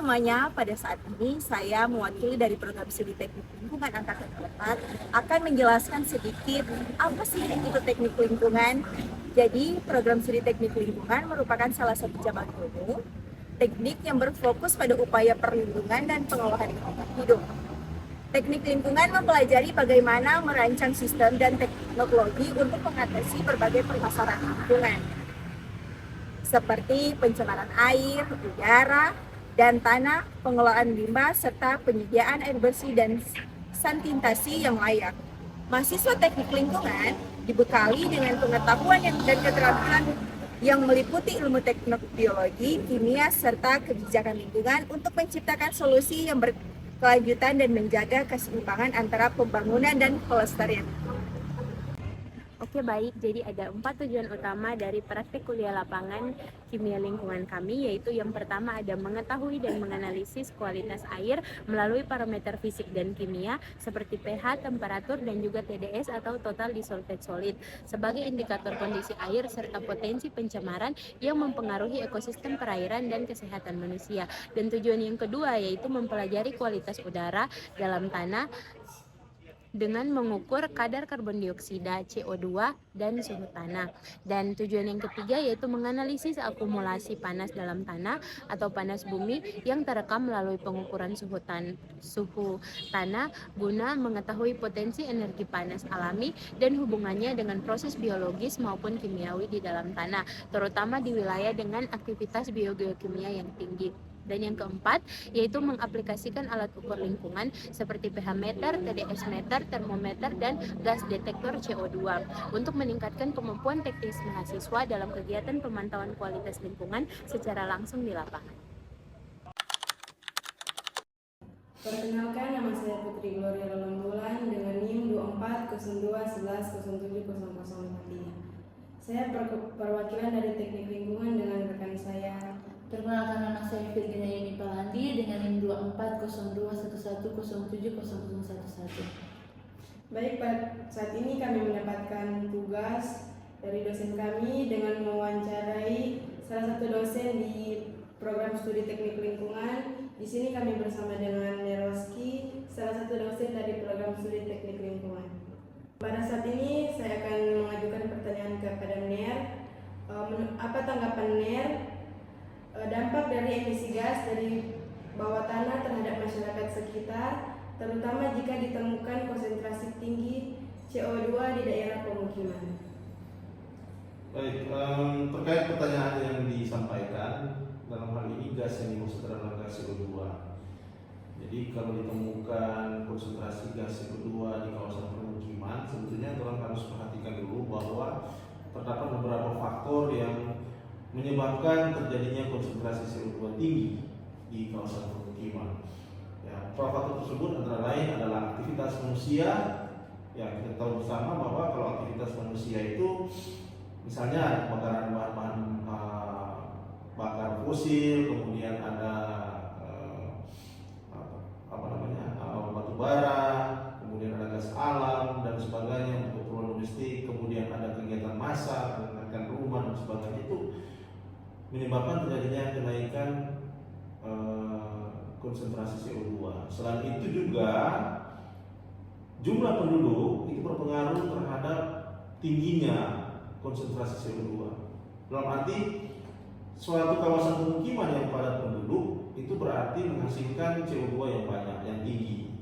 semuanya, pada saat ini saya mewakili dari program studi teknik lingkungan angkatan 4 akan menjelaskan sedikit apa sih itu teknik lingkungan. Jadi program studi teknik lingkungan merupakan salah satu cabang ilmu teknik yang berfokus pada upaya perlindungan dan pengelolaan lingkungan hidup. Teknik lingkungan mempelajari bagaimana merancang sistem dan teknologi untuk mengatasi berbagai permasalahan lingkungan, seperti pencemaran air, udara, dan tanah, pengelolaan limbah, serta penyediaan air bersih dan sanitasi yang layak. Mahasiswa teknik lingkungan dibekali dengan pengetahuan dan keterampilan yang meliputi ilmu teknik biologi, kimia, serta kebijakan lingkungan untuk menciptakan solusi yang berkelanjutan dan menjaga keseimbangan antara pembangunan dan pelestarian. Oke baik, jadi ada 4 tujuan utama dari praktik kuliah lapangan kimia lingkungan kami, yaitu yang pertama ada mengetahui dan menganalisis kualitas air melalui parameter fisik dan kimia seperti pH, temperatur, dan juga TDS atau total dissolved solid sebagai indikator kondisi air serta potensi pencemaran yang mempengaruhi ekosistem perairan dan kesehatan manusia. Dan tujuan yang kedua yaitu mempelajari kualitas udara dalam tanah dengan mengukur kadar karbon dioksida, CO2, dan suhu tanah. Dan tujuan yang ketiga yaitu menganalisis akumulasi panas dalam tanah atau panas bumi yang terekam melalui pengukuran suhu tanah guna mengetahui potensi energi panas alami dan hubungannya dengan proses biologis maupun kimiawi di dalam tanah, terutama di wilayah dengan aktivitas biogeokimia yang tinggi. Dan yang keempat, yaitu mengaplikasikan alat ukur lingkungan seperti pH meter, TDS meter, termometer, dan gas detektor CO2 untuk meningkatkan kemampuan teknis mahasiswa dalam kegiatan pemantauan kualitas lingkungan secara langsung di lapangan. Perkenalkan, nama saya Putri Gloria Lolombulan dengan NIM 240211070053. Saya perwakilan dari teknik lingkungan dengan rekan saya. Perkenalkan, nama saya Virginia Yuni Palandi dengan NIM 240211070011. Baik, saat ini kami mendapatkan tugas dari dosen kami dengan mewawancarai salah satu dosen di program studi teknik lingkungan. Di sini kami bersama dengan Neroski, salah satu dosen dari program studi teknik lingkungan. Pada saat ini saya akan mengajukan pertanyaan kepada NER. Apa tanggapan NER dampak dari emisi gas dari bawah tanah terhadap masyarakat sekitar, terutama jika ditemukan konsentrasi tinggi CO2 di daerah pemukiman? Baik, terkait pertanyaan yang disampaikan, dalam hal ini gas yang dimaksud adalah gas CO2. Jadi kalau ditemukan konsentrasi gas CO2 di kawasan pemukiman, sebetulnya orang harus perhatikan dulu bahwa terdapat beberapa faktor yang menyebabkan terjadinya konsentrasi CO2 tinggi di kawasan pemukiman. Ya, faktor tersebut antara lain adalah aktivitas manusia. Ya, kita tahu bersama bahwa kalau aktivitas manusia itu misalnya pembakaran bahan-bahan bakar fosil, kemudian ada batu bara, kemudian ada gas alam dan sebagainya untuk keperluan domestik, kemudian ada kegiatan massa, meningkatkan rumah dan sebagainya, itu menyebabkan terjadinya kenaikan konsentrasi CO2. Selain itu juga jumlah penduduk itu berpengaruh terhadap tingginya konsentrasi CO2. Dalam arti suatu kawasan pemukiman yang padat penduduk itu berarti menghasilkan CO2 yang banyak, yang tinggi.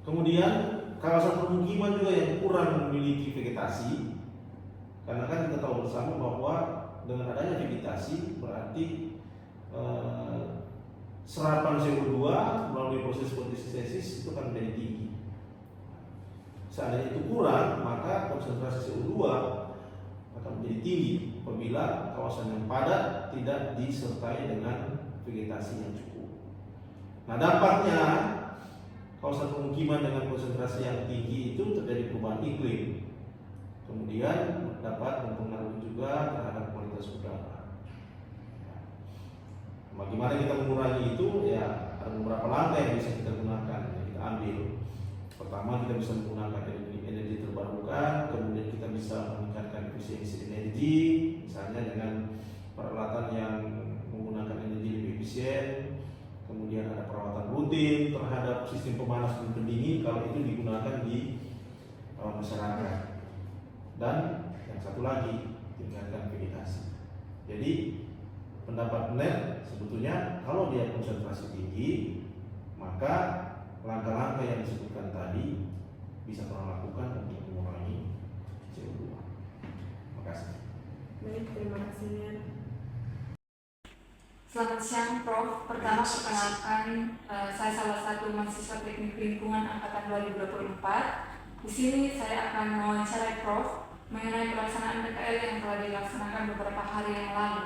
Kemudian kawasan pemukiman juga yang kurang memiliki vegetasi, karena kan kita tahu bersama bahwa dengan adanya vegetasi berarti serapan CO2 melalui proses fotosintesis itu akan menjadi tinggi. Seandainya itu kurang, maka konsentrasi CO2 akan menjadi tinggi apabila kawasan yang padat tidak disertai dengan vegetasi yang cukup. Nah, dampaknya kawasan pemukiman dengan konsentrasi yang tinggi itu terjadi perubahan iklim, kemudian dapat mempengaruhi juga terhadap kualitas udara. Bagaimana kita mengurangi itu? Ya, ada beberapa langkah yang bisa kita gunakan, yang kita ambil. Pertama, kita bisa menggunakan energi terbarukan, kemudian kita bisa meningkatkan efisiensi energi, misalnya dengan peralatan yang menggunakan energi lebih efisien. kemudian ada perawatan rutin terhadap sistem pemanas dan pendingin kalau itu digunakan di masyarakat. Dan yang satu lagi, tingkatkan vegetasi. Jadi pendapat NER sebetulnya kalau dia konsentrasi tinggi, maka langkah-langkah yang disebutkan tadi bisa kita lakukan untuk mengurangi CO2. Terima kasih. Baik, terima kasih Ner. Selamat siang Prof. Pertama perkenalkan, saya salah satu mahasiswa teknik lingkungan angkatan 2024. Di sini saya akan mewawancarai Prof mengenai pelaksanaan PKL yang telah dilaksanakan beberapa hari yang lalu.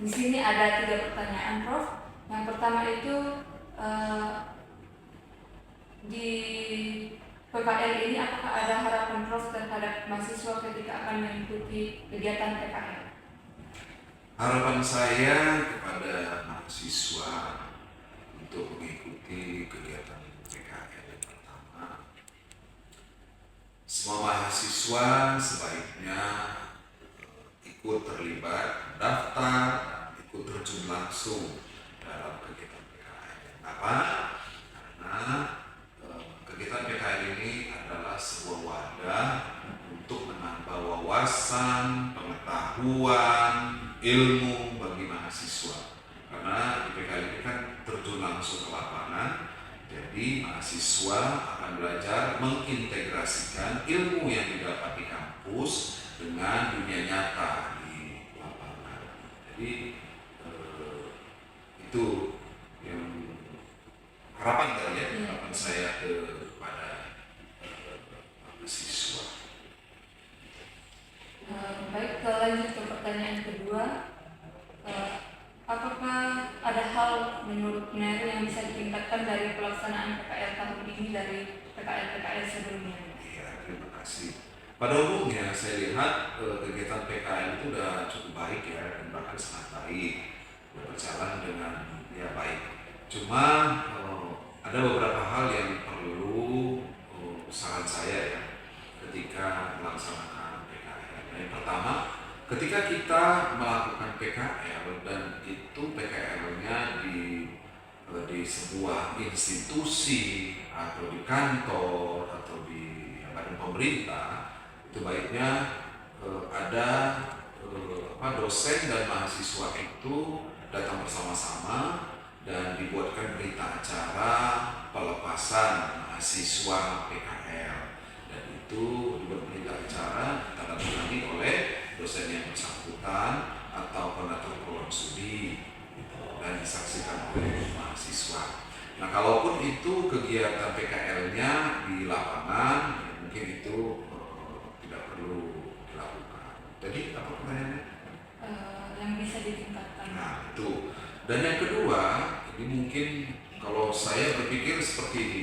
Di sini ada 3 pertanyaan Prof. Yang pertama itu di PKL ini apakah ada harapan Prof terhadap mahasiswa ketika akan mengikuti kegiatan PKL? Harapan saya kepada mahasiswa untuk mengikuti kegiatan PKL yang pertama, semua mahasiswa sebaiknya ikut terlibat, daftar, ikut terjun langsung dalam kegiatan PKL. Kenapa? Karena kegiatan PKL ini adalah sebuah wadah untuk menambah wawasan, pengetahuan, ilmu bagi mahasiswa. Karena di PKL ini kan terjun langsung ke lapangan, jadi mahasiswa akan belajar mengintegrasikan ilmu yang didapat di kampus dengan dunia nyata di lapangan. Jadi itu yang harapan tadi ya, harapan saya kepada mahasiswa. Baik, lanjut ke pertanyaan kedua. Apakah ada hal menurut NER yang bisa ditingkatkan dari pelaksanaan PKL tahun ini dari PKL-PKL sebelumnya? Ya, terima kasih. Pada umumnya saya lihat kegiatan PKL itu sudah cukup baik ya, dan bahkan sangat baik, berjalan dengan ya baik. Cuma ada beberapa hal yang perlu saran saya ya ketika melaksanakan. Yang pertama, ketika kita melakukan PKL dan itu PKL-nya di sebuah institusi atau di kantor atau di badan pemerintah, itu baiknya ada dosen dan mahasiswa itu datang bersama-sama dan dibuatkan berita acara pelepasan mahasiswa PKL. Dan itu dibuat berita acara ditandatangani oleh dosen yang bersangkutan atau pengatur program studi dan disaksikan oleh mahasiswa. Nah, kalaupun itu kegiatan PKL-nya di lapangan, ya mungkin itu tidak perlu dilakukan. Jadi apa pertanyaannya? Yang bisa ditingkatkan. Nah, itu. Dan yang kedua, ini mungkin kalau saya berpikir seperti ini.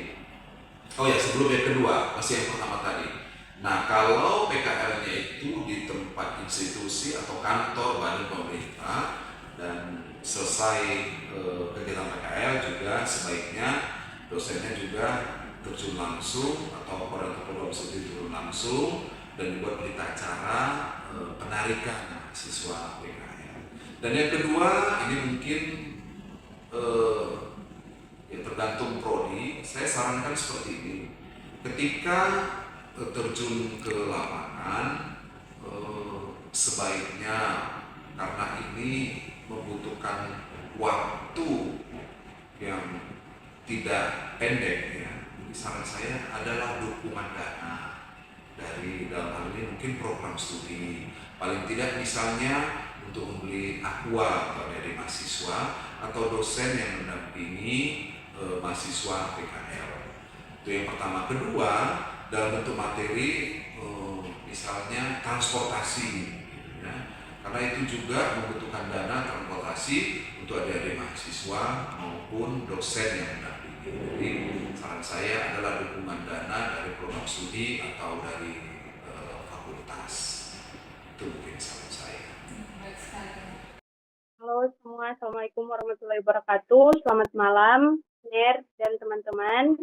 Oh ya, sebelum yang kedua, masih yang pertama tadi. Nah, kalau PKL-nya itu di tempat institusi atau kantor badan pemerintah dan selesai kegiatan PKL juga sebaiknya dosennya juga terjun langsung atau koordinator program studi turun langsung dan dibuat berita acara penarikan mahasiswa PKL. Dan yang kedua, ini mungkin ya tergantung prodi. Saya sarankan seperti ini. Ketika terjun ke lapangan, sebaiknya karena ini membutuhkan waktu yang tidak pendek ya. Saran saya adalah dukungan dana dari dalam hal ini mungkin program studi. Paling tidak misalnya untuk membeli aqua dari mahasiswa atau dosen yang mendampingi mahasiswa PKL. Itu yang pertama. Kedua, dalam bentuk materi misalnya transportasi ya. Karena itu juga membutuhkan dana transportasi untuk adik-adik mahasiswa maupun dosen yang mendampingi. Jadi saran saya adalah dukungan dana dari program studi atau dari fakultas. Itu mungkin saran saya. Baik sekali. Halo semua, Assalamualaikum warahmatullahi wabarakatuh. Selamat malam, NER dan teman-teman.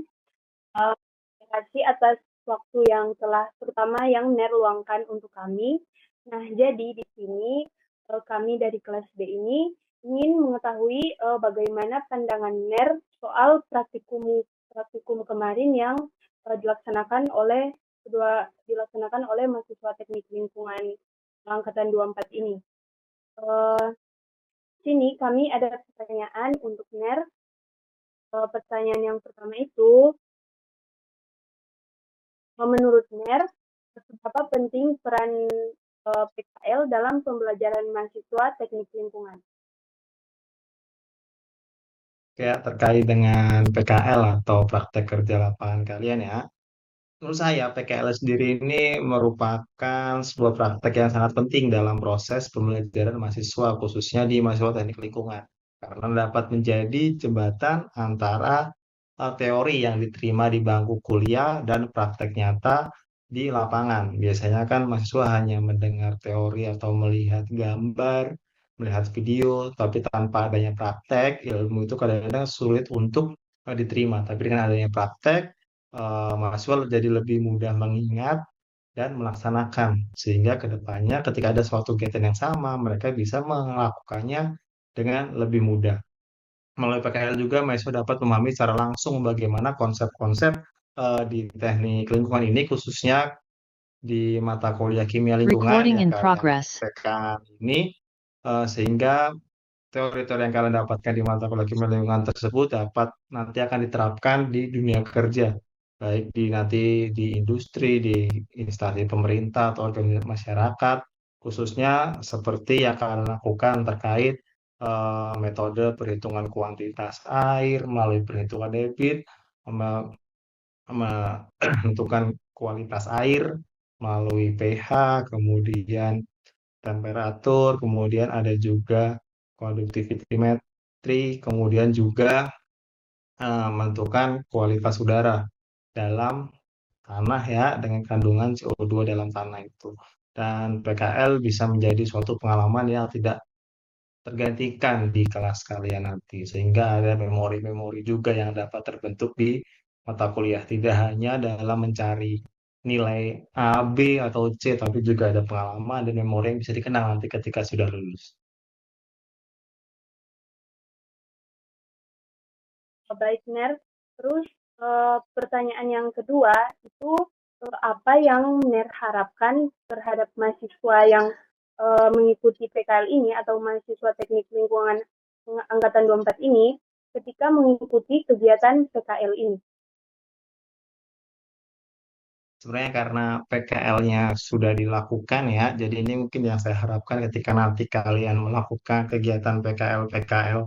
Terima kasih atas waktu yang telah terutama yang NER luangkan untuk kami. Nah, jadi di sini kami dari kelas B ini ingin mengetahui bagaimana pandangan NER soal praktikum kemarin yang dilaksanakan oleh mahasiswa teknik lingkungan angkatan 24 ini. Sini kami ada pertanyaan untuk NER. Pertanyaan yang pertama itu, menurut NER, seberapa penting peran PKL dalam pembelajaran mahasiswa teknik lingkungan? Ya, terkait dengan PKL atau praktek kerja lapangan kalian ya. Menurut saya, PKL sendiri ini merupakan sebuah praktek yang sangat penting dalam proses pembelajaran mahasiswa, khususnya di mahasiswa teknik lingkungan. Karena dapat menjadi jembatan antara teori yang diterima di bangku kuliah dan praktek nyata di lapangan. Biasanya kan mahasiswa hanya mendengar teori atau melihat gambar, melihat video, tapi tanpa adanya praktek, ilmu itu kadang-kadang sulit untuk diterima. Tapi dengan adanya praktek, mahasiswa jadi lebih mudah mengingat dan melaksanakan sehingga kedepannya ketika ada suatu kegiatan yang sama mereka bisa melakukannya dengan lebih mudah. Melalui PKL juga mahasiswa dapat memahami secara langsung bagaimana konsep-konsep di teknik lingkungan ini khususnya di mata kuliah kimia lingkungan Recording yang in kalian progress. praktekkan ini sehingga teori-teori yang kalian dapatkan di mata kuliah kimia lingkungan tersebut dapat nanti akan diterapkan di dunia kerja, baik nanti di industri, di instansi pemerintah atau organisasi masyarakat, khususnya seperti yang kalian lakukan terkait metode perhitungan kuantitas air melalui perhitungan debit, menentukan kualitas air melalui pH, kemudian temperatur, kemudian ada juga conductivimetry, kemudian juga menentukan kualitas udara dalam tanah ya dengan kandungan CO2 dalam tanah itu. Dan PKL bisa menjadi suatu pengalaman yang tidak tergantikan di kelas kalian nanti, sehingga ada memori-memori juga yang dapat terbentuk di mata kuliah, tidak hanya dalam mencari nilai A, B, atau C, tapi juga ada pengalaman dan memori yang bisa dikenang nanti ketika sudah lulus. Baik, NER. Terus pertanyaan yang kedua itu apa yang NER harapkan terhadap mahasiswa yang mengikuti PKL ini atau mahasiswa teknik lingkungan angkatan 24 ini ketika mengikuti kegiatan PKL ini? Sebenarnya karena PKL-nya sudah dilakukan ya, jadi ini mungkin yang saya harapkan ketika nanti kalian melakukan kegiatan PKL-PKL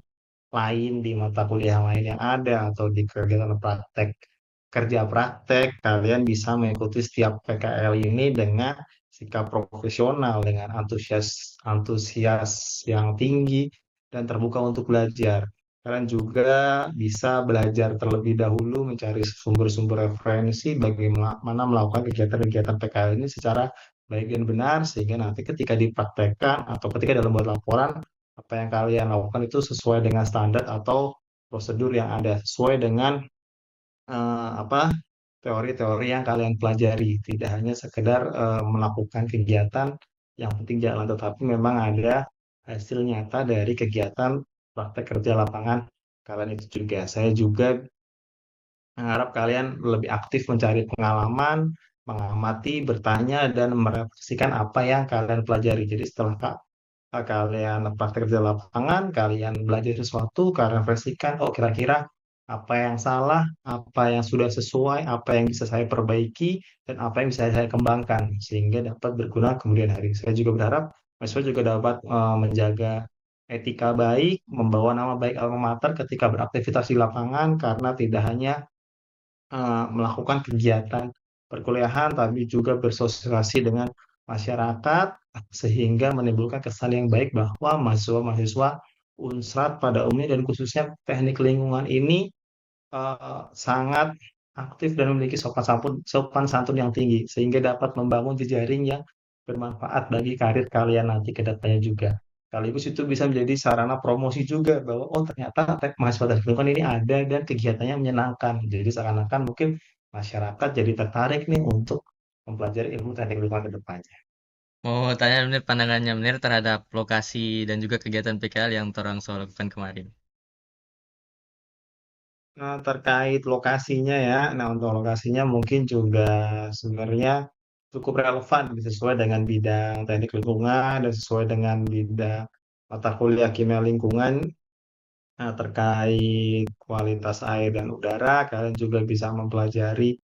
lain di mata kuliah lain yang ada atau di kegiatan praktek kerja praktek, kalian bisa mengikuti setiap PKL ini dengan sikap profesional, dengan antusias antusias yang tinggi dan terbuka untuk belajar. Kalian juga bisa belajar terlebih dahulu mencari sumber-sumber referensi bagaimana melakukan kegiatan-kegiatan PKL ini secara baik dan benar sehingga nanti ketika dipraktekkan atau ketika dalam buat laporan apa yang kalian lakukan itu sesuai dengan standar atau prosedur yang ada, sesuai dengan apa teori-teori yang kalian pelajari, tidak hanya sekedar melakukan kegiatan yang penting jalan, tetapi memang ada hasil nyata dari kegiatan praktek kerja lapangan kalian itu juga. Saya juga mengharap kalian lebih aktif mencari pengalaman, mengamati, bertanya, dan merefleksikan apa yang kalian pelajari. Jadi setelah kalian praktek kerja lapangan, kalian belajar sesuatu, kalian refleksikan, oh kira-kira apa yang salah, apa yang sudah sesuai, apa yang bisa saya perbaiki, dan apa yang bisa saya kembangkan, sehingga dapat berguna kemudian hari. Saya juga berharap mahasiswa juga dapat menjaga etika baik, membawa nama baik alma mater ketika beraktivitas di lapangan, karena tidak hanya melakukan kegiatan perkuliahan, tapi juga bersosialisasi dengan masyarakat, sehingga menimbulkan kesan yang baik bahwa mahasiswa-mahasiswa Unsrat pada umumnya dan khususnya teknik lingkungan ini sangat aktif dan memiliki sopan santun yang tinggi, sehingga dapat membangun jejaring yang bermanfaat bagi karir kalian nanti ke depannya juga. Sekaligus itu bisa menjadi sarana promosi juga bahwa oh ternyata mahasiswa teknik lingkungan ini ada dan kegiatannya menyenangkan. Jadi seakan-akan mungkin masyarakat jadi tertarik nih untuk mempelajari ilmu teknik lingkungan ke depannya. Mau tanya Menir pandangannya Menir terhadap lokasi dan juga kegiatan PKL yang orang soal lakukan kemarin. Nah, terkait lokasinya ya, nah untuk lokasinya mungkin juga sebenarnya cukup relevan sesuai dengan bidang teknik lingkungan dan sesuai dengan bidang mata kuliah kimia lingkungan. Nah, terkait kualitas air dan udara, kalian juga bisa mempelajari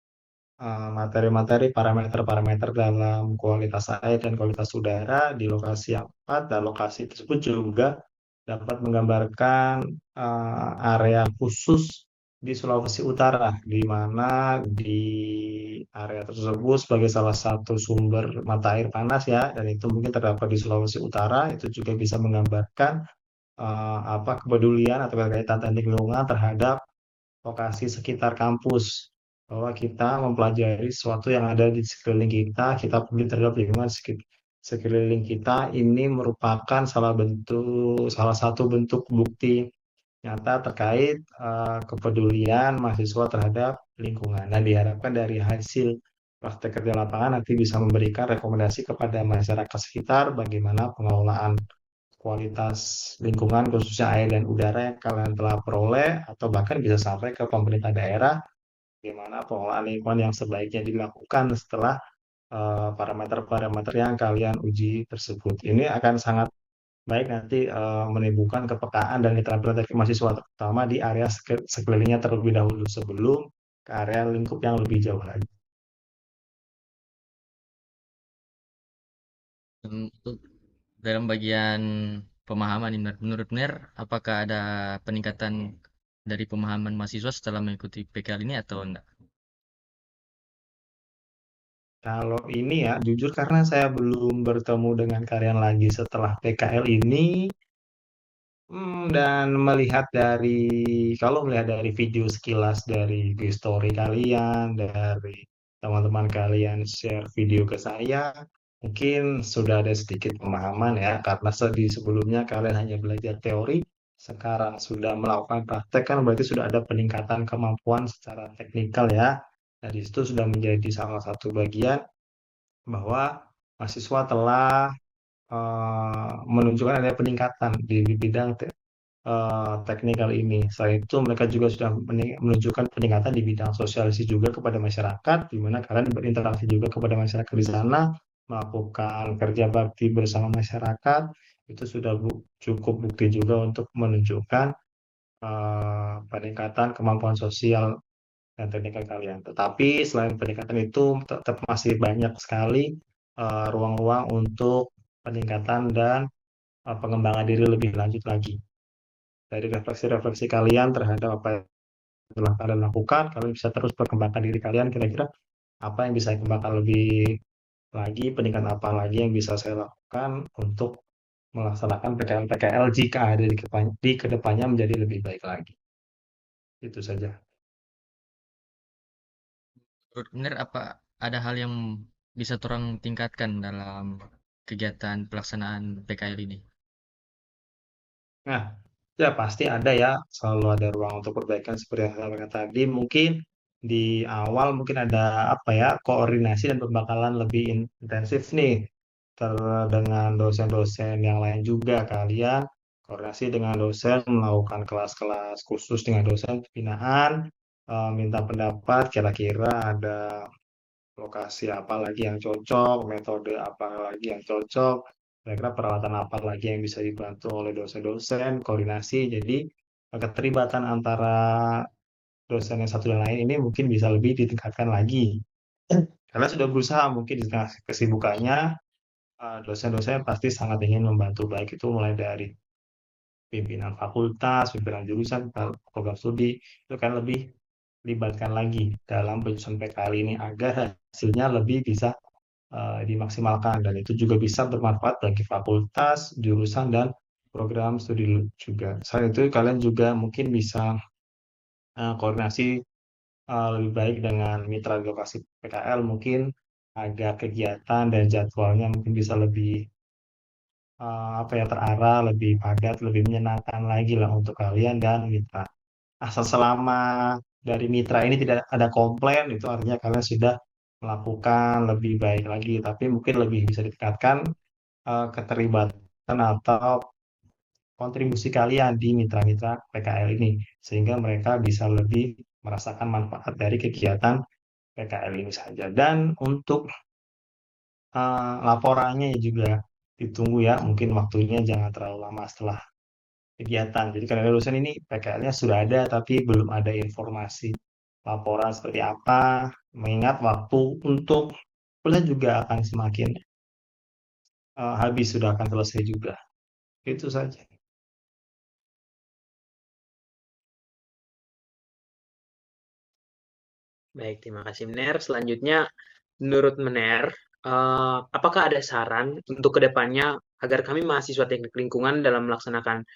materi-materi parameter-parameter dalam kualitas air dan kualitas udara di lokasi yang tepat, dan lokasi tersebut juga dapat menggambarkan area khusus di Sulawesi Utara, di mana di area tersebut sebagai salah satu sumber mata air panas ya, dan itu mungkin terdapat di Sulawesi Utara, itu juga bisa menggambarkan apa kepedulian atau kaitan teknik lingkungan terhadap lokasi sekitar kampus, bahwa kita mempelajari sesuatu yang ada di sekeliling kita, kita peduli terhadap lingkungan sekeliling kita. Ini merupakan salah satu bentuk bukti nyata terkait kepedulian mahasiswa terhadap lingkungan. Dan diharapkan dari hasil praktek kerja lapangan nanti bisa memberikan rekomendasi kepada masyarakat sekitar bagaimana pengelolaan kualitas lingkungan khususnya air dan udara yang kalian telah peroleh, atau bahkan bisa sampai ke pemerintah daerah bagaimana pengelolaan lingkungan yang sebaiknya dilakukan setelah parameter-parameter yang kalian uji tersebut. Ini akan sangat baik nanti menimbulkan kepekaan dan keterampilan teknik mahasiswa, terutama di area sekelilingnya terlebih dahulu sebelum ke area lingkup yang lebih jauh lagi. Untuk dalam bagian pemahaman ini, menurut Menir, apakah ada peningkatan dari pemahaman mahasiswa setelah mengikuti PKL ini atau enggak? Kalau ini ya, jujur karena saya belum bertemu dengan kalian lagi setelah PKL ini, dan kalau melihat dari video sekilas dari story kalian, dari teman-teman kalian share video ke saya, mungkin sudah ada sedikit pemahaman ya, karena sebelumnya kalian hanya belajar teori, sekarang sudah melakukan praktek kan berarti sudah ada peningkatan kemampuan secara teknikal ya. Dari situ sudah menjadi salah satu bagian bahwa mahasiswa telah menunjukkan ada peningkatan di bidang teknikal ini. Selain itu, mereka juga sudah menunjukkan peningkatan di bidang sosialisasi juga kepada masyarakat, di mana kalian berinteraksi juga kepada masyarakat di sana, melakukan kerja bakti bersama masyarakat, itu sudah cukup bukti juga untuk menunjukkan peningkatan kemampuan sosial dan teknikal kalian. Tetapi selain peningkatan itu, tetap masih banyak sekali ruang-ruang untuk peningkatan dan pengembangan diri lebih lanjut lagi. Dari refleksi-refleksi kalian terhadap apa yang telah kalian lakukan, kalian bisa terus perkembangkan diri kalian, kira-kira apa yang bisa kembangkan lebih lagi, peningkatan apa lagi yang bisa saya lakukan untuk melaksanakan PKL-PKL jika ada di kedepannya menjadi lebih baik lagi. Itu saja. Menurut Menir, apa ada hal yang bisa orang tingkatkan dalam kegiatan pelaksanaan PKL ini? Nah, ya pasti ada ya, selalu ada ruang untuk perbaikan seperti yang saya sampaikan tadi. Mungkin di awal mungkin ada apa ya, koordinasi dan pembakalan lebih intensif nih dengan dosen-dosen yang lain juga. Kalian koordinasi dengan dosen, melakukan kelas-kelas khusus dengan dosen pembinaan, minta pendapat kira-kira ada lokasi apa lagi yang cocok, metode apa lagi yang cocok, kira-kira peralatan apa lagi yang bisa dibantu oleh dosen-dosen, koordinasi. Jadi keterlibatan antara dosen yang satu dan lain ini mungkin bisa lebih ditingkatkan lagi. Karena sudah berusaha mungkin di tengah kesibukannya, dosen-dosen pasti sangat ingin membantu, baik itu mulai dari pimpinan fakultas, pimpinan jurusan, program studi, itu kan lebih libatkan lagi dalam penyusunan PKL ini agar hasilnya lebih bisa dimaksimalkan, dan itu juga bisa bermanfaat bagi fakultas, jurusan, dan program studi juga. Selain itu kalian juga mungkin bisa koordinasi lebih baik dengan mitra di lokasi PKL mungkin agar kegiatan dan jadwalnya mungkin bisa lebih apa ya, terarah, lebih padat, lebih menyenangkan lagi lah untuk kalian dan mitra. Asal selama dari mitra ini tidak ada komplain, itu artinya kalian sudah melakukan lebih baik lagi, tapi mungkin lebih bisa ditingkatkan keterlibatan atau kontribusi kalian di mitra-mitra PKL ini, sehingga mereka bisa lebih merasakan manfaat dari kegiatan PKL ini saja. Dan untuk laporannya juga ditunggu ya, mungkin waktunya jangan terlalu lama setelah kegiatan. Jadi karena dosen ini PKL-nya sudah ada, tapi belum ada informasi laporan seperti apa, mengingat waktu untuk kuliah juga akan semakin habis, sudah akan selesai juga. Itu saja. Baik, terima kasih Mener. Selanjutnya, menurut Mener, apakah ada saran untuk kedepannya agar kami mahasiswa teknik lingkungan dalam melaksanakan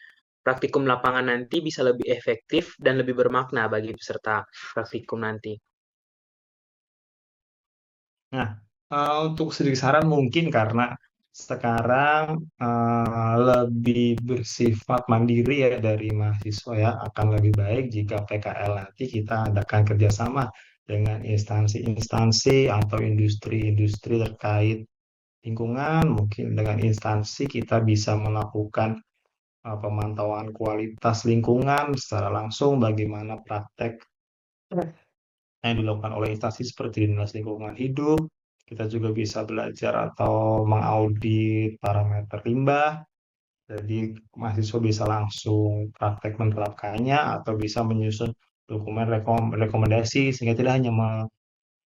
praktikum lapangan nanti bisa lebih efektif dan lebih bermakna bagi peserta praktikum nanti? Nah, untuk sedikit saran mungkin karena sekarang lebih bersifat mandiri ya dari mahasiswa ya, akan lebih baik jika PKL nanti kita adakan kerjasama dengan instansi-instansi atau industri-industri terkait lingkungan. Mungkin dengan instansi kita bisa melakukan pemantauan kualitas lingkungan secara langsung, bagaimana praktek yang dilakukan oleh instansi seperti Dinas Lingkungan Hidup. Kita juga bisa belajar atau mengaudit parameter limbah. Jadi mahasiswa bisa langsung praktek menerapkannya atau bisa menyusun dokumen rekomendasi sehingga tidak hanya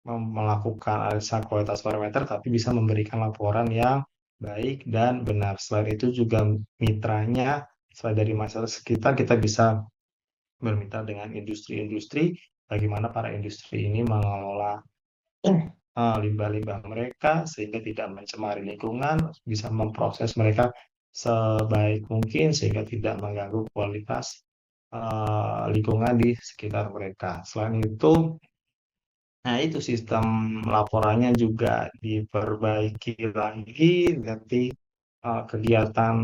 melakukan analisa kualitas parameter tapi bisa memberikan laporan yang baik dan benar. Selain itu juga mitranya, selain dari masyarakat sekitar, kita bisa bermitra dengan industri-industri, bagaimana para industri ini mengelola limbah-limbah mereka sehingga tidak mencemari lingkungan, bisa memproses mereka sebaik mungkin sehingga tidak mengganggu kualitas lingkungan di sekitar mereka. Selain itu, nah itu sistem laporannya juga diperbaiki lagi, nanti kegiatan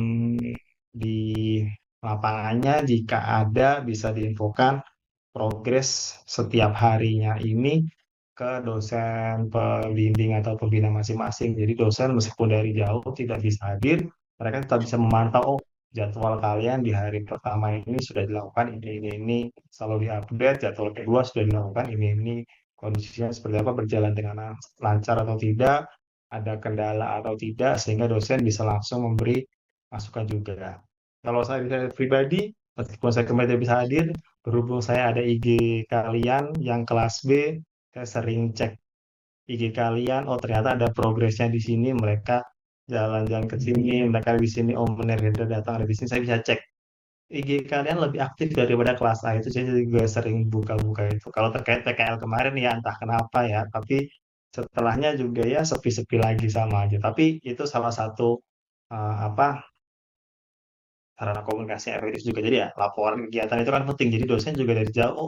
di lapangannya jika ada bisa diinfokan progres setiap harinya ini ke dosen pembimbing atau pembina masing-masing. Jadi dosen meskipun dari jauh tidak bisa hadir, mereka tetap bisa memantau, oh jadwal kalian di hari pertama ini sudah dilakukan ini, selalu diupdate, jadwal kedua sudah dilakukan ini, kondisinya seperti apa, berjalan dengan lancar atau tidak, ada kendala atau tidak, sehingga dosen bisa langsung memberi masukan juga. Kalau saya pribadi, meskipun saya kembali tidak bisa hadir, berhubung saya ada IG kalian yang kelas B, saya sering cek IG kalian, oh ternyata ada progresnya di sini, mereka jalan-jalan ke sini, mereka di sini, oh benar datang ada di sini, saya bisa cek. IG kalian lebih aktif daripada kelas A, itu saya juga sering buka-buka itu. Kalau terkait PKL kemarin ya entah kenapa ya, tapi setelahnya juga ya sepi-sepi lagi sama aja. Tapi itu salah satu apa sarana komunikasi yang efektif juga. Jadi ya laporan kegiatan itu kan penting. Jadi dosen juga dari jauh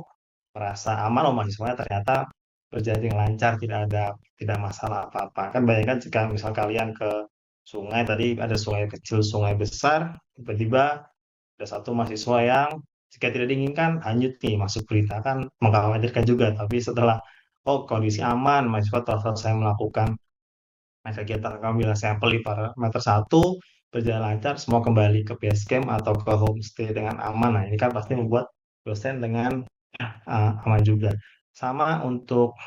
merasa aman, oh mahasiswanya ternyata berjalan dengan lancar, tidak masalah apa-apa. Kan bayangkan jika misal kalian ke sungai, tadi ada sungai kecil, sungai besar, tiba-tiba ada satu mahasiswa yang jika tidak diinginkan hanyut nih, masuk berita, kan mengkhawatirkan juga. Tapi setelah oh kondisi aman, mahasiswa telah selesai melakukan kegiatan mengambil sampel di parameter 1 berjalan lancar, semua kembali ke base camp atau ke homestay dengan aman. Nah, ini kan pasti membuat dosen dengan aman juga. Sama untuk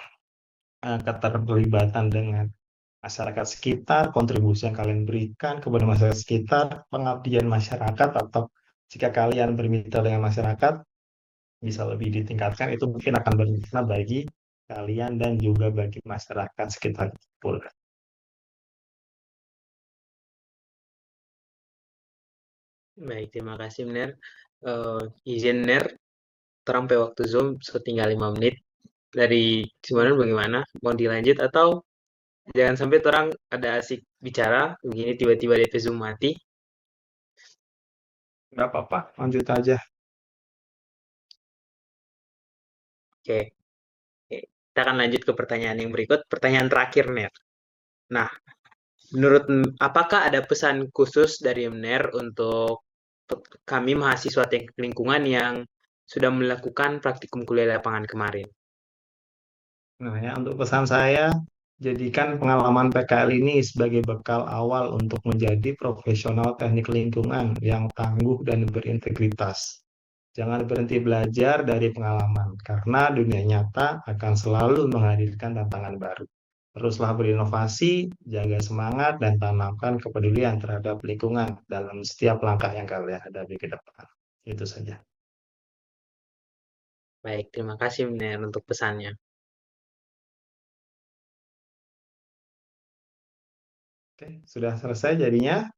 keterlibatan dengan masyarakat sekitar, kontribusi yang kalian berikan kepada masyarakat sekitar, pengabdian masyarakat, atau jika kalian bermitra dengan masyarakat, bisa lebih ditingkatkan, itu mungkin akan berguna bagi kalian dan juga bagi masyarakat sekitar pula. Baik, terima kasih Mener. Izin Mener, sampai waktu Zoom setinggal 5 menit. Dari Simon bagaimana? Mau dilanjut atau jangan sampai orang ada asik bicara, begini tiba-tiba DP Zoom mati. Nggak apa-apa, lanjut aja. Oke. Kita akan lanjut ke pertanyaan yang berikut. Pertanyaan terakhir, Ner. Nah, menurut apakah ada pesan khusus dari Mener untuk kami mahasiswa teknik lingkungan yang sudah melakukan praktikum kuliah lapangan kemarin? Nah ya, untuk pesan saya, Jadikan pengalaman PKL ini sebagai bekal awal untuk menjadi profesional teknik lingkungan yang tangguh dan berintegritas. Jangan berhenti belajar dari pengalaman, karena dunia nyata akan selalu menghadirkan tantangan baru. Teruslah berinovasi, jaga semangat, dan tanamkan kepedulian terhadap lingkungan dalam setiap langkah yang kalian hadapi ke depan. Itu saja. Baik, terima kasih Mner untuk pesannya. Oke, sudah selesai jadinya.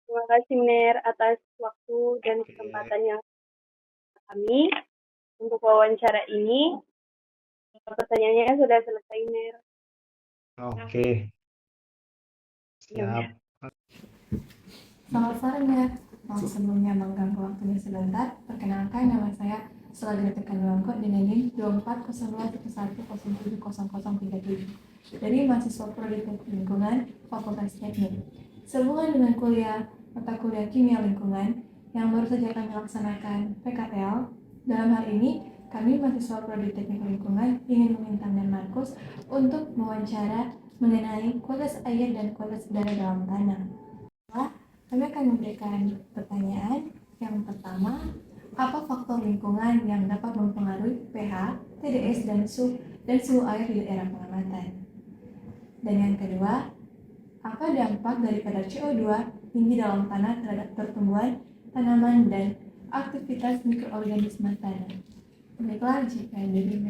Terima kasih Ner atas waktu dan kesempatan yang kami untuk wawancara ini. Pertanyaannya sudah selesai Ner. Oke. Siap. Selamat sore, Ner. Maaf sebelumnya mengganggu waktunya sebentar. Perkenalkan, nama saya Selagri Tekanduangko dengan NIM 240211070037 dari mahasiswa Prodi Teknik Lingkungan Fakultas Teknik. Sehubungan dengan mata kuliah Kimia Lingkungan yang baru saja kami laksanakan PKL, dalam hal ini kami mahasiswa Prodi Teknik Lingkungan ingin meminta Ner Markus untuk mewawancara mengenai kualitas air dan kualitas udara dalam tanah. Kami akan memberikan pertanyaan. Yang pertama, apa faktor lingkungan yang dapat mempengaruhi pH, TDS, dan suhu air di daerah pengamatan? Dan yang kedua, apa dampak daripada CO2 tinggi dalam tanah terhadap pertumbuhan tanaman dan aktivitas mikroorganisme tanah? Baiklah, jika diri.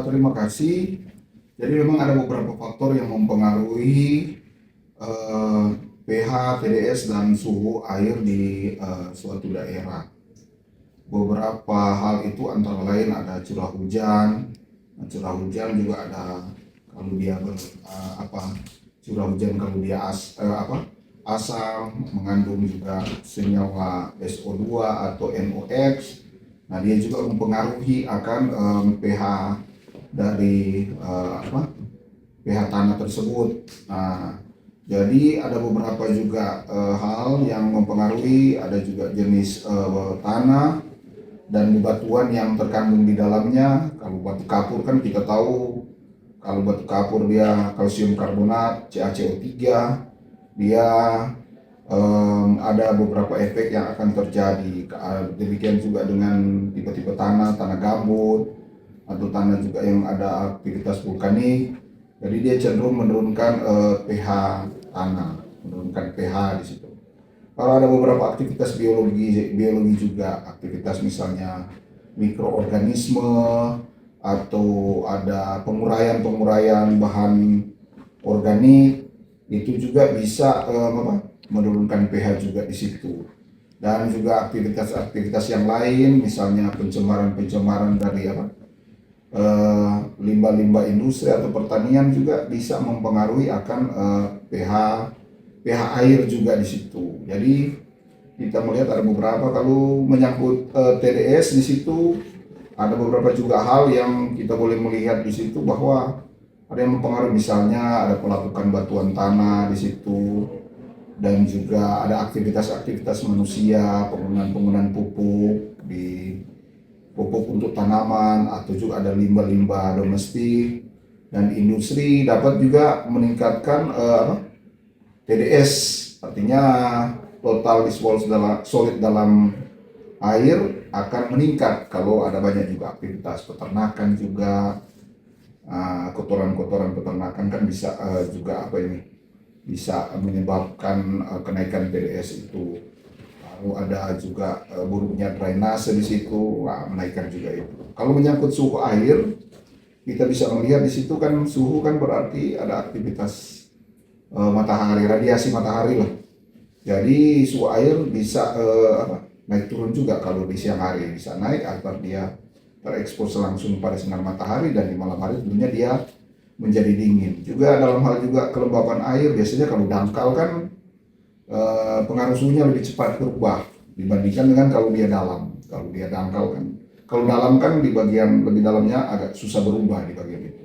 Terima kasih. Jadi memang ada beberapa faktor yang mempengaruhi pH, TDS, dan suhu air di suatu daerah. Beberapa hal itu antara lain ada curah hujan. Curah hujan juga ada kalau dia curah hujan kalau dia asam, mengandung juga senyawa SO2 atau NOx. Nah, dia juga mempengaruhi akan pH dari pH tanah tersebut. Nah, jadi ada beberapa juga hal yang mempengaruhi, ada juga jenis tanah dan bebatuan yang terkandung di dalamnya. Kalau batu kapur kan kita tahu, kalau batu kapur dia kalsium karbonat, CaCO3, dia ada beberapa efek yang akan terjadi. Demikian juga dengan tipe-tipe tanah gambut, atau tanah juga yang ada aktivitas vulkanik. Jadi dia cenderung menurunkan pH tanah, menurunkan pH di situ. Kalau ada beberapa aktivitas biologi juga, aktivitas misalnya mikroorganisme atau ada penguraian bahan organik, itu juga bisa menurunkan pH juga di situ. Dan juga aktivitas yang lain, misalnya pencemaran dari limbah-limbah industri atau pertanian juga bisa mempengaruhi akan pH air juga di situ. Jadi kita melihat ada beberapa, kalau menyangkut TDS di situ ada beberapa juga hal yang kita boleh melihat di situ bahwa ada yang mempengaruhi, misalnya ada pelapukan batuan tanah di situ, dan juga ada aktivitas manusia, penggunaan pupuk untuk tanaman, atau juga ada limbah-limbah domestik dan industri dapat juga meningkatkan TDS, artinya total dissolved solid dalam air akan meningkat kalau ada banyak juga aktivitas peternakan juga. Kotoran-kotoran peternakan kan bisa juga bisa menyebabkan kenaikan TDS itu. Lalu ada juga buruknya drainase di situ, menaikkan juga itu. Kalau menyangkut suhu air, kita bisa melihat di situ kan suhu kan berarti ada aktivitas matahari, radiasi matahari lah. Jadi suhu air bisa naik turun juga. Kalau di siang hari bisa naik agar dia terekspos langsung pada sinar matahari, dan di malam hari tentunya dia menjadi dingin. Juga dalam hal juga kelembapan air, biasanya kalau dangkal kan pengaruh suhunya lebih cepat berubah dibandingkan dengan kalau dia dalam. Kalau dia dangkal kan, kalau dalam kan di bagian lebih dalamnya agak susah berubah di bagian itu.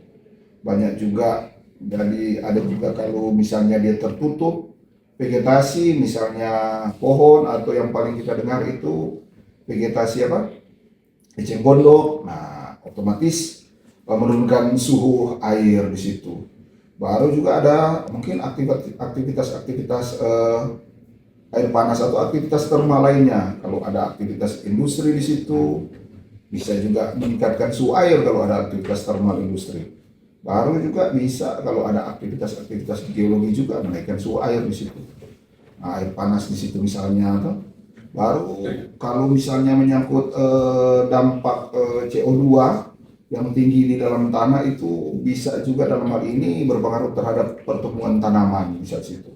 Banyak juga, jadi ada juga kalau misalnya dia tertutup vegetasi, misalnya pohon, atau yang paling kita dengar itu vegetasi eceng gondok. Nah, otomatis menurunkan suhu air di situ. Baru juga ada mungkin aktivitas air panas atau aktivitas termal lainnya. Kalau ada aktivitas industri di situ, bisa juga meningkatkan suhu air kalau ada aktivitas termal industri. Baru juga bisa kalau ada aktivitas geologi juga menaikkan suhu air di situ. Nah, air panas di situ misalnya. Baru kalau misalnya menyangkut dampak CO2 yang tinggi di dalam tanah itu bisa juga dalam hal ini berpengaruh terhadap pertumbuhan tanaman di saat situ.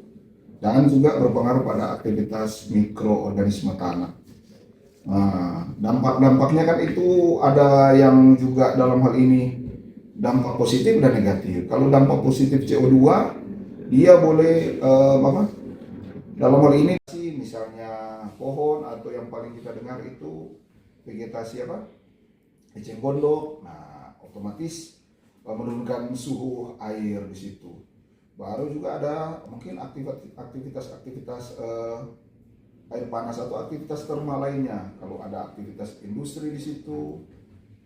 Dan juga berpengaruh pada aktivitas mikroorganisme tanah. Nah, dampak-dampaknya kan itu ada yang juga dalam hal ini dampak positif dan negatif. Kalau dampak positif CO2 dia boleh dalam hal ini misalnya pohon atau yang paling kita dengar itu vegetasi eceng gondok. Nah, otomatis menurunkan suhu air di situ. Baru juga ada mungkin aktivitas air panas atau aktivitas termal lainnya. Kalau ada aktivitas industri di situ,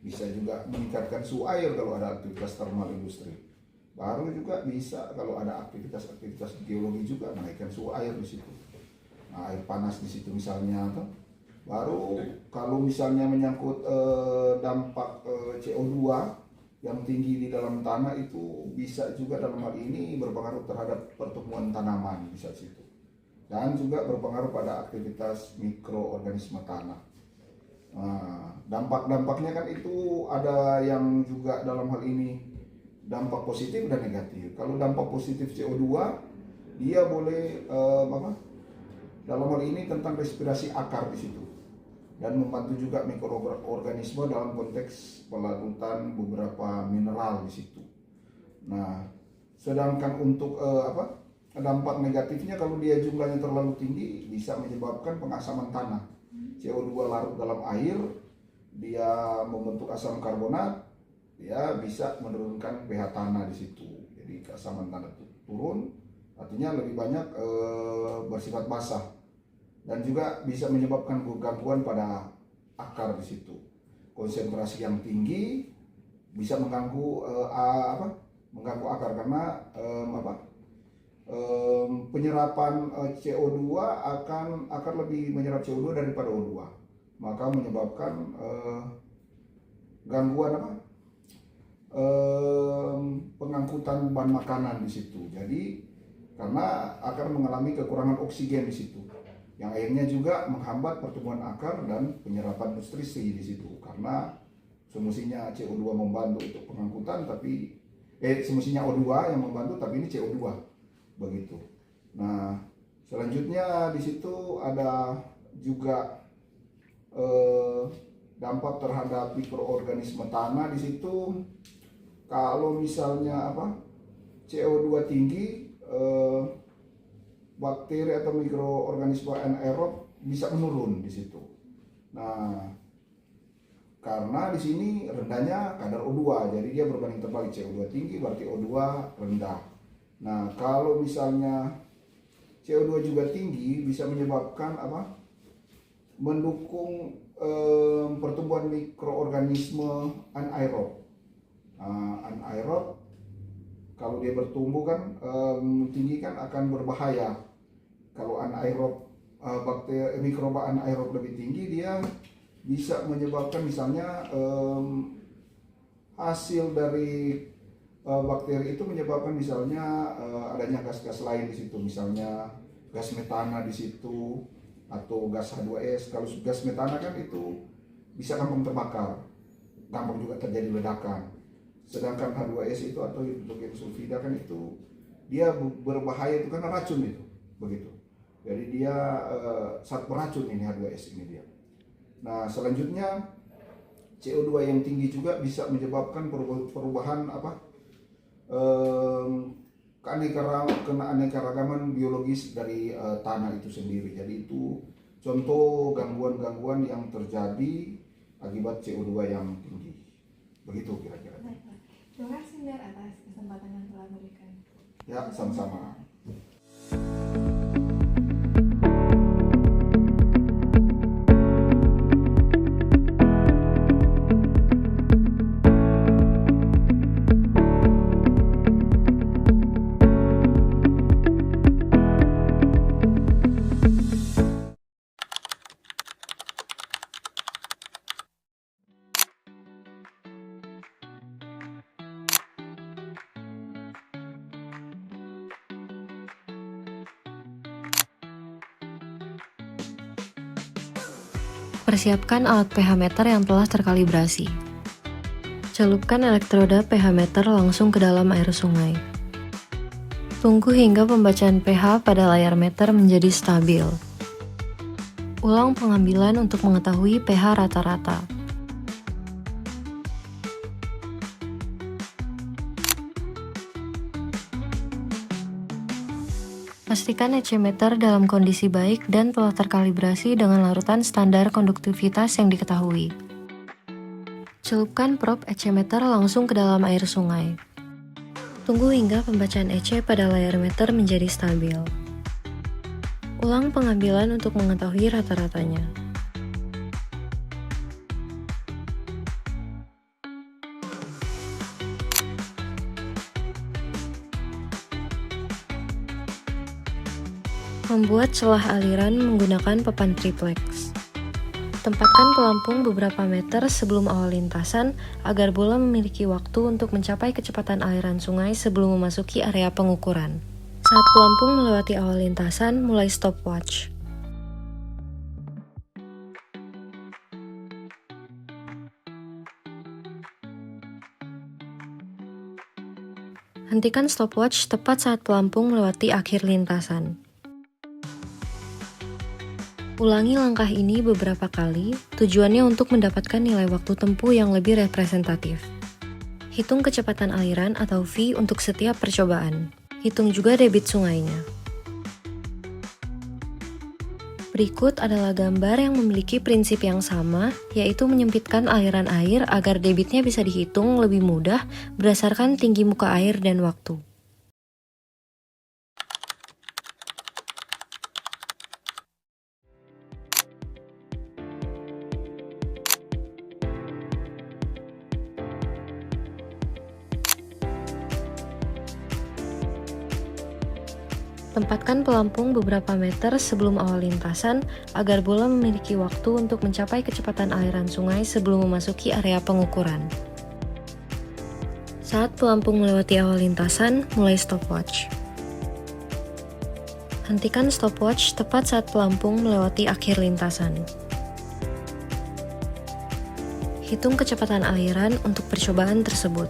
bisa juga meningkatkan suhu air kalau ada aktivitas termal industri. Baru juga bisa kalau ada aktivitas geologi juga menaikkan suhu air di situ. Nah, air panas di situ misalnya. Baru kalau misalnya menyangkut dampak CO2 yang tinggi di dalam tanah itu bisa juga dalam hal ini berpengaruh terhadap pertumbuhan tanaman di saat situ. Dan juga berpengaruh pada aktivitas mikroorganisme tanah. Nah, dampak-dampaknya kan itu ada yang juga dalam hal ini dampak positif dan negatif. Kalau dampak positif CO2 dia boleh dalam hal ini tentang respirasi akar di situ dan membantu juga mikroorganisme dalam konteks pelarutan beberapa mineral di situ. Nah, sedangkan untuk dampak negatifnya kalau dia jumlahnya terlalu tinggi bisa menyebabkan pengasaman tanah. CO2 larut dalam air, dia membentuk asam karbonat, dia bisa menurunkan pH tanah di situ. Jadi keasaman tanah turun, artinya lebih banyak bersifat basah dan juga bisa menyebabkan gangguan pada akar di situ. Konsentrasi yang tinggi bisa mengganggu akar karena penyerapan CO2 akan lebih menyerap CO2 daripada O2, maka menyebabkan gangguan pengangkutan bahan makanan di situ. Jadi karena akan mengalami kekurangan oksigen di situ, yang akhirnya juga menghambat pertumbuhan akar dan penyerapan nutrisi di situ. Karena semestinya CO2 membantu untuk pengangkutan, tapi semestinya O2 yang membantu, tapi ini CO2 begitu. Nah, selanjutnya di situ ada juga dampak terhadap mikroorganisme tanah di situ. Kalau misalnya CO2 tinggi, bakteri atau mikroorganisme anaerob bisa menurun di situ. Nah, karena di sini rendahnya kadar O2, jadi dia berbanding terbalik, CO2 tinggi berarti O2 rendah. Nah, kalau misalnya CO2 juga tinggi bisa menyebabkan mendukung pertumbuhan mikroorganisme anaerob. Anaerob kalau dia bertumbuh kan tinggi kan akan berbahaya. Kalau anaerob mikroba anaerob lebih tinggi, dia bisa menyebabkan misalnya hasil dari bakteri itu menyebabkan misalnya adanya gas-gas lain di situ, misalnya gas metana di situ atau gas H2S. Kalau gas metana kan itu bisa gampang terbakar, gampang juga terjadi ledakan. Sedangkan H2S itu atau hidrogen sulfida kan itu dia berbahaya itu karena racun itu, begitu. Jadi dia sangat beracun ini H2S ini dia. Nah, selanjutnya CO2 yang tinggi juga bisa menyebabkan perubahan keanekaragaman biologis dari tanah itu sendiri. Jadi itu contoh gangguan-gangguan yang terjadi akibat CO2 yang tinggi. Begitu kira-kira. Terima kasih Ner atas kesempatan yang telah berikan. Ya, sama-sama. Persiapkan alat pH meter yang telah terkalibrasi. Celupkan elektroda pH meter langsung ke dalam air sungai. Tunggu hingga pembacaan pH pada layar meter menjadi stabil. Ulang pengambilan untuk mengetahui pH rata-rata. Pastikan EC meter dalam kondisi baik dan telah terkalibrasi dengan larutan standar konduktivitas yang diketahui. Celupkan probe EC meter langsung ke dalam air sungai. Tunggu hingga pembacaan EC pada layar meter menjadi stabil. Ulang pengambilan untuk mengetahui rata-ratanya. Membuat celah aliran menggunakan papan triplex. Tempatkan pelampung beberapa meter sebelum awal lintasan agar bola memiliki waktu untuk mencapai kecepatan aliran sungai sebelum memasuki area pengukuran. Saat pelampung melewati awal lintasan, mulai stopwatch. Hentikan stopwatch tepat saat pelampung melewati akhir lintasan. Ulangi langkah ini beberapa kali, tujuannya untuk mendapatkan nilai waktu tempuh yang lebih representatif. Hitung kecepatan aliran atau V untuk setiap percobaan. Hitung juga debit sungainya. Berikut adalah gambar yang memiliki prinsip yang sama, yaitu menyempitkan aliran air agar debitnya bisa dihitung lebih mudah berdasarkan tinggi muka air dan waktu. Tempatkan pelampung beberapa meter sebelum awal lintasan agar bola memiliki waktu untuk mencapai kecepatan aliran sungai sebelum memasuki area pengukuran. Saat pelampung melewati awal lintasan, mulai stopwatch. Hentikan stopwatch tepat saat pelampung melewati akhir lintasan. Hitung kecepatan aliran untuk percobaan tersebut.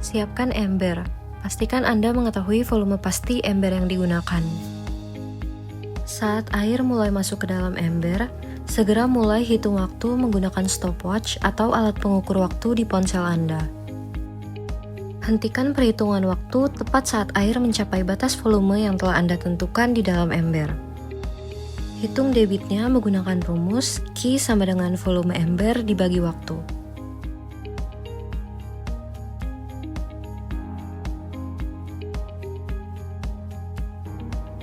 Siapkan ember. Pastikan Anda mengetahui volume pasti ember yang digunakan. Saat air mulai masuk ke dalam ember, segera mulai hitung waktu menggunakan stopwatch atau alat pengukur waktu di ponsel Anda. Hentikan perhitungan waktu tepat saat air mencapai batas volume yang telah Anda tentukan di dalam ember. Hitung debitnya menggunakan rumus Q sama dengan volume ember dibagi waktu.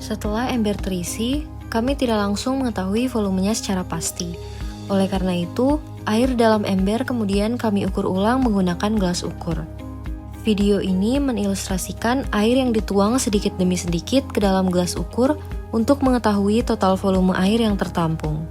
Setelah ember terisi, kami tidak langsung mengetahui volumenya secara pasti. Oleh karena itu, air dalam ember kemudian kami ukur ulang menggunakan gelas ukur. Video ini mengilustrasikan air yang dituang sedikit demi sedikit ke dalam gelas ukur untuk mengetahui total volume air yang tertampung.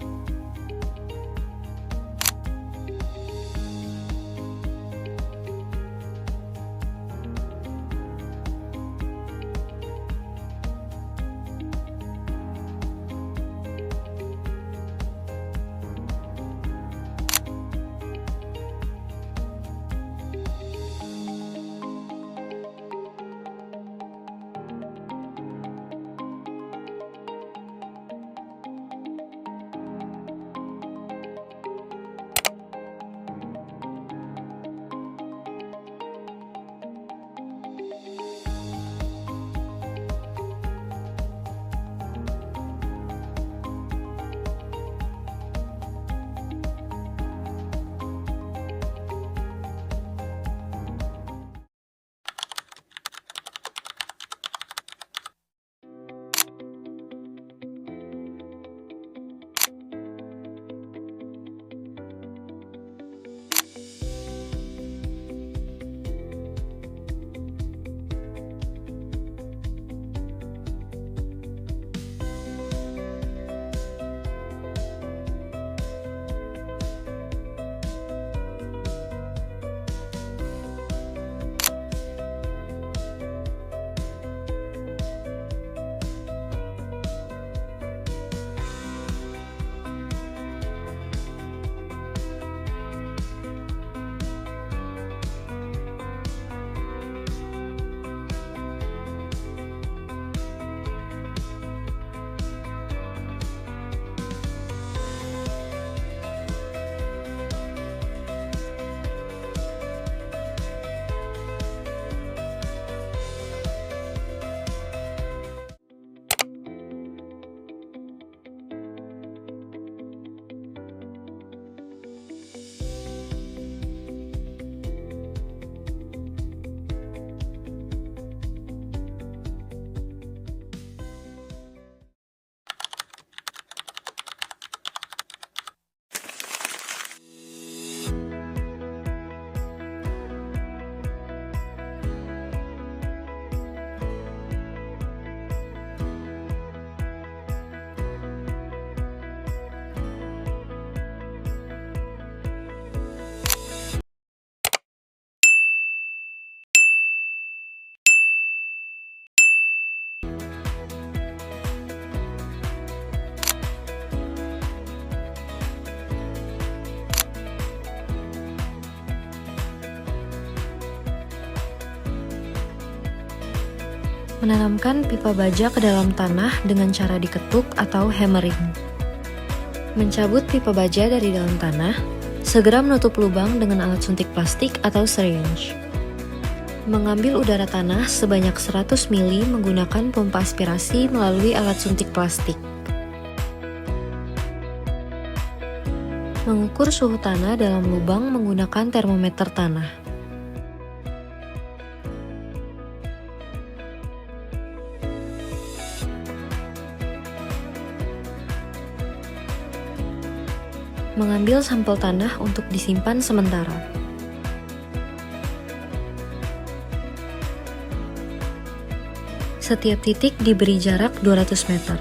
Menanamkan pipa baja ke dalam tanah dengan cara diketuk atau hammering. Mencabut pipa baja dari dalam tanah, segera menutup lubang dengan alat suntik plastik atau syringe. Mengambil udara tanah sebanyak 100 ml menggunakan pompa aspirasi melalui alat suntik plastik. Mengukur suhu tanah dalam lubang menggunakan termometer tanah. Mengambil sampel tanah untuk disimpan sementara. Setiap titik diberi jarak 200 meter.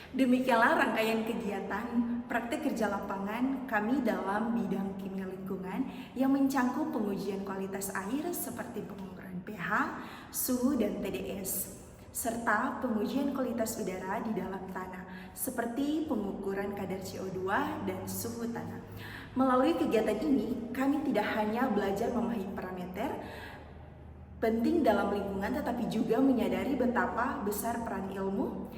Demikianlah rangkaian kegiatan praktek kerja lapangan kami dalam bidang kimia lingkungan yang mencangkup pengujian kualitas air seperti pengukuran pH, suhu, dan TDS, serta pengujian kualitas udara di dalam tanah seperti pengukuran kadar CO2 dan suhu tanah. Melalui kegiatan ini, kami tidak hanya belajar memahami parameter penting dalam lingkungan, tetapi juga menyadari betapa besar peran ilmu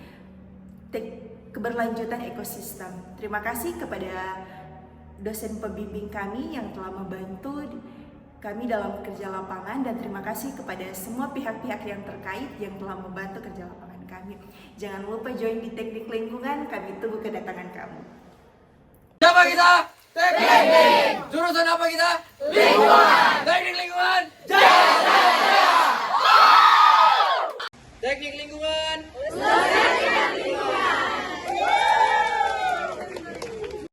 keberlanjutan ekosistem. Terima kasih kepada dosen pembimbing kami yang telah membantu kami dalam kerja lapangan, dan terima kasih kepada semua pihak-pihak yang terkait yang telah membantu kerja lapangan kami. Jangan lupa join di teknik lingkungan, kami tunggu kedatangan kamu. Siapa kita? Teknik. Jurusan apa kita? Lingkungan. Teknik lingkungan. Jaya, jaya, jaya. Teknik lingkungan.